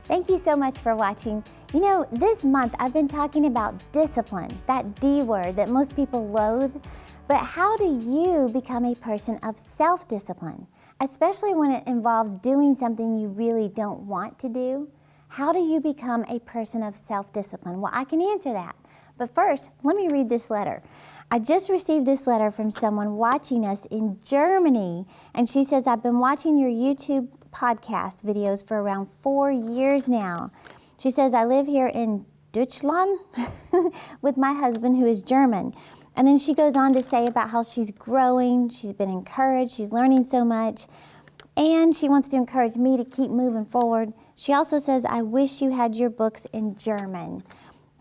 Thank you so much for watching. You know, this month I've been talking about discipline, that D word that most people loathe. But how do you become a person of self-discipline, especially when it involves doing something you really don't want to do? How do you become a person of self-discipline? Well, I can answer that. But first, let me read this letter. I just received this letter from someone watching us in Germany, and she says, I've been watching your YouTube podcast videos for around 4 years now. She says, I live here in Deutschland with my husband who is German. And then she goes on to say about how she's growing, she's been encouraged, she's learning so much, and she wants to encourage me to keep moving forward. She also says, I wish you had your books in German.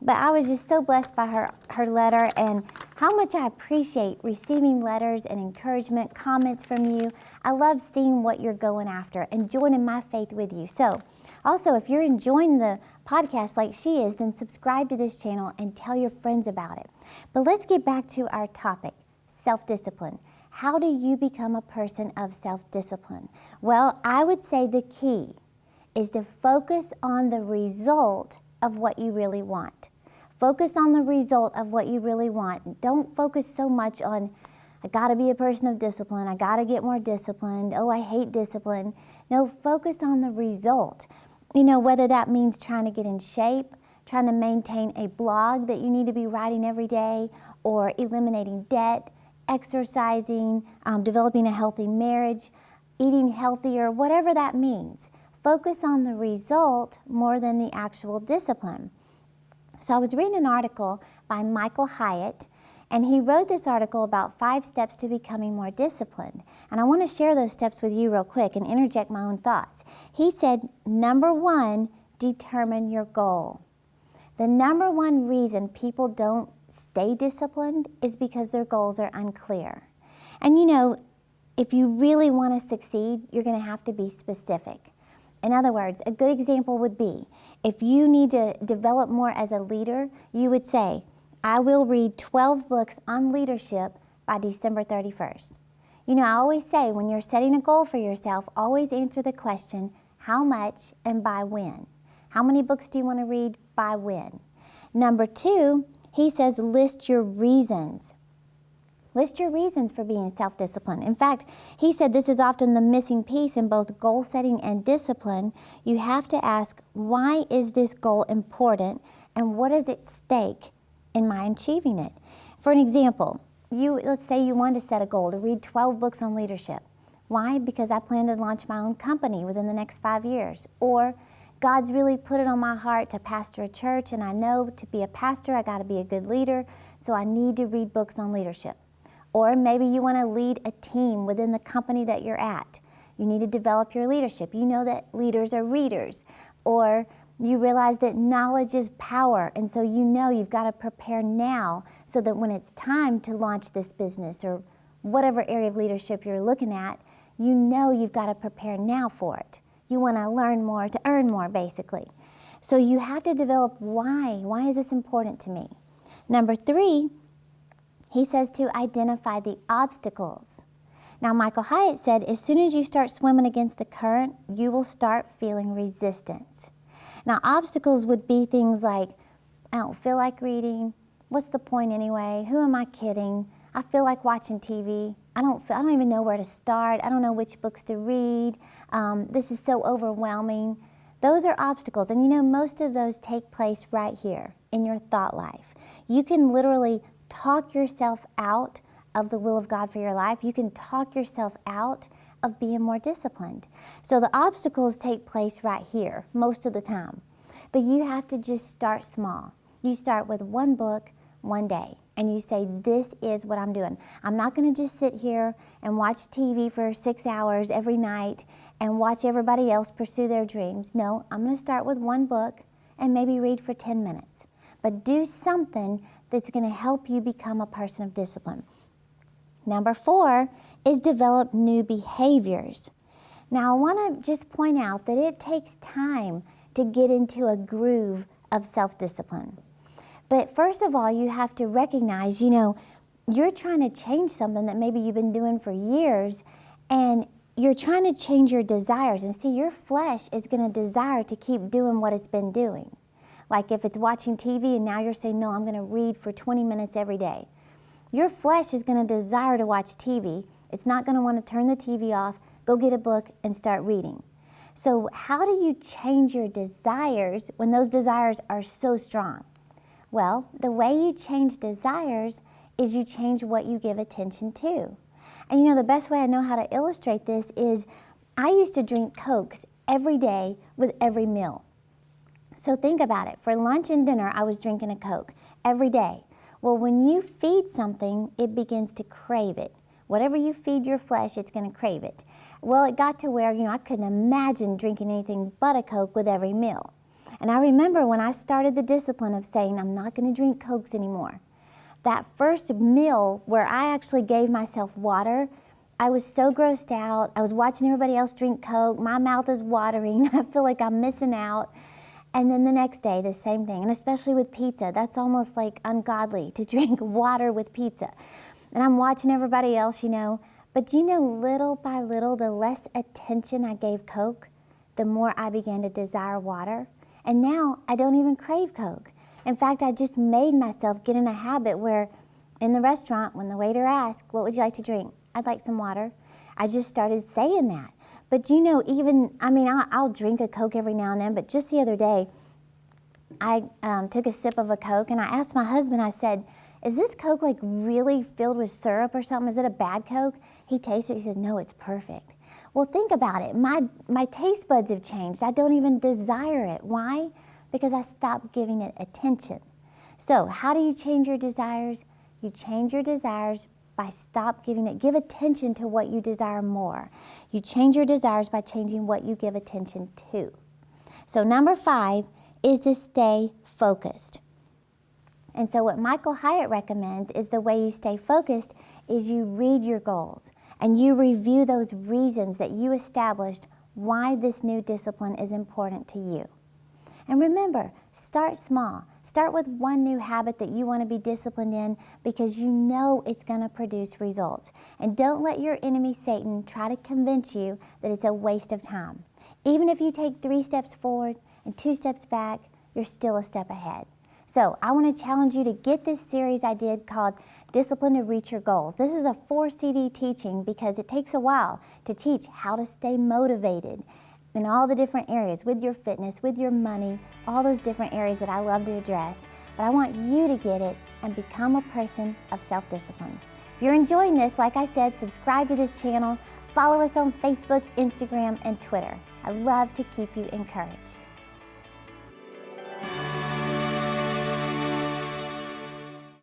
But I was just so blessed by her letter and how much I appreciate receiving letters and encouragement, comments from you. I love seeing what you're going after and joining my faith with you. So also, if you're enjoying the podcast like she is, then subscribe to this channel and tell your friends about it. But let's get back to our topic, self-discipline. How do you become a person of self-discipline? Well, I would say the key is to focus on the result of what you really want. Focus on the result of what you really want. Don't focus so much on, I gotta be a person of discipline, I gotta get more disciplined, oh, I hate discipline. No, focus on the result. You know, whether that means trying to get in shape, trying to maintain a blog that you need to be writing every day, or eliminating debt, exercising, developing a healthy marriage, eating healthier, whatever that means. Focus on the result more than the actual discipline. So I was reading an article by Michael Hyatt, and he wrote this article about 5 steps to becoming more disciplined. And I want to share those steps with you real quick and interject my own thoughts. He said, number 1, determine your goal. The number 1 reason people don't stay disciplined is because their goals are unclear. And you know, if you really want to succeed, you're going to have to be specific. In other words, a good example would be, if you need to develop more as a leader, you would say, I will read 12 books on leadership by December 31st. You know, I always say, when you're setting a goal for yourself, always answer the question, how much and by when? How many books do you want to read by when? Number 2, he says, list your reasons. List your reasons for being self-disciplined. In fact, he said this is often the missing piece in both goal setting and discipline. You have to ask, why is this goal important and what is at stake in my achieving it? For an example, let's say you want to set a goal to read 12 books on leadership. Why? Because I plan to launch my own company within the next 5 years. Or God's really put it on my heart to pastor a church, and I know to be a pastor, I got to be a good leader, so I need to read books on leadership. Or maybe you want to lead a team within the company that you're at. You need to develop your leadership. You know that leaders are readers. Or you realize that knowledge is power, and so you know you've got to prepare now so that when it's time to launch this business or whatever area of leadership you're looking at, you know you've got to prepare now for it. You want to learn more to earn more, basically. So you have to develop why. Why is this important to me? Number 3, he says to identify the obstacles. Now, Michael Hyatt said, as soon as you start swimming against the current, you will start feeling resistance. Now, obstacles would be things like, I don't feel like reading. What's the point anyway? Who am I kidding? I feel like watching TV. I don't even know where to start. I don't know which books to read. This is so overwhelming. Those are obstacles. And you know, most of those take place right here in your thought life. You can literally talk yourself out of the will of God for your life. You can talk yourself out of being more disciplined. So the obstacles take place right here most of the time. But you have to just start small. You start with 1 book, 1 day, and you say, this is what I'm doing. I'm not going to just sit here and watch TV for 6 hours every night and watch everybody else pursue their dreams. No, I'm going to start with 1 book and maybe read for 10 minutes. But do something that's going to help you become a person of discipline. Number 4 is develop new behaviors. Now, I want to just point out that it takes time to get into a groove of self-discipline. But first of all, you have to recognize, you know, you're trying to change something that maybe you've been doing for years, and you're trying to change your desires. And see, your flesh is going to desire to keep doing what it's been doing. Like if it's watching TV and now you're saying, no, I'm going to read for 20 minutes every day. Your flesh is going to desire to watch TV. It's not going to want to turn the TV off, go get a book, and start reading. So how do you change your desires when those desires are so strong? Well, the way you change desires is you change what you give attention to. And you know, the best way I know how to illustrate this is I used to drink Cokes every day with every meal. So think about it. For lunch and dinner, I was drinking a Coke every day. Well, when you feed something, it begins to crave it. Whatever you feed your flesh, it's going to crave it. Well, it got to where, I couldn't imagine drinking anything but a Coke with every meal. And I remember when I started the discipline of saying, I'm not going to drink Cokes anymore. That first meal where I actually gave myself water, I was so grossed out. I was watching everybody else drink Coke. My mouth is watering. I feel like I'm missing out. And then the next day, the same thing. And especially with pizza, that's almost like ungodly to drink water with pizza. And I'm watching everybody else, But little by little, the less attention I gave Coke, the more I began to desire water. And now I don't even crave Coke. In fact, I just made myself get in a habit where in the restaurant, when the waiter asks, what would you like to drink? I'd like some water. I just started saying that. But I'll drink a Coke every now and then, but just the other day, I took a sip of a Coke and I asked my husband, I said, is this Coke like really filled with syrup or something? Is it a bad Coke? He tasted it, he said, no, it's perfect. Well, think about it. My taste buds have changed. I don't even desire it. Why? Because I stopped giving it attention. So how do you change your desires? You change your desires by give attention to what you desire more. You change your desires by changing what you give attention to. So number 5 is to stay focused. And so what Michael Hyatt recommends is the way you stay focused is you read your goals and you review those reasons that you established why this new discipline is important to you. And remember, start small. Start with one new habit that you want to be disciplined in because you know it's going to produce results. And don't let your enemy, Satan, try to convince you that it's a waste of time. Even if you take 3 steps forward and 2 steps back, you're still a step ahead. So I want to challenge you to get this series I did called Discipline to Reach Your Goals. This is a 4-CD teaching because it takes a while to teach how to stay motivated in all the different areas, with your fitness, with your money, all those different areas that I love to address. But I want you to get it and become a person of self-discipline. If you're enjoying this, like I said, subscribe to this channel, follow us on Facebook, Instagram, and Twitter. I love to keep you encouraged.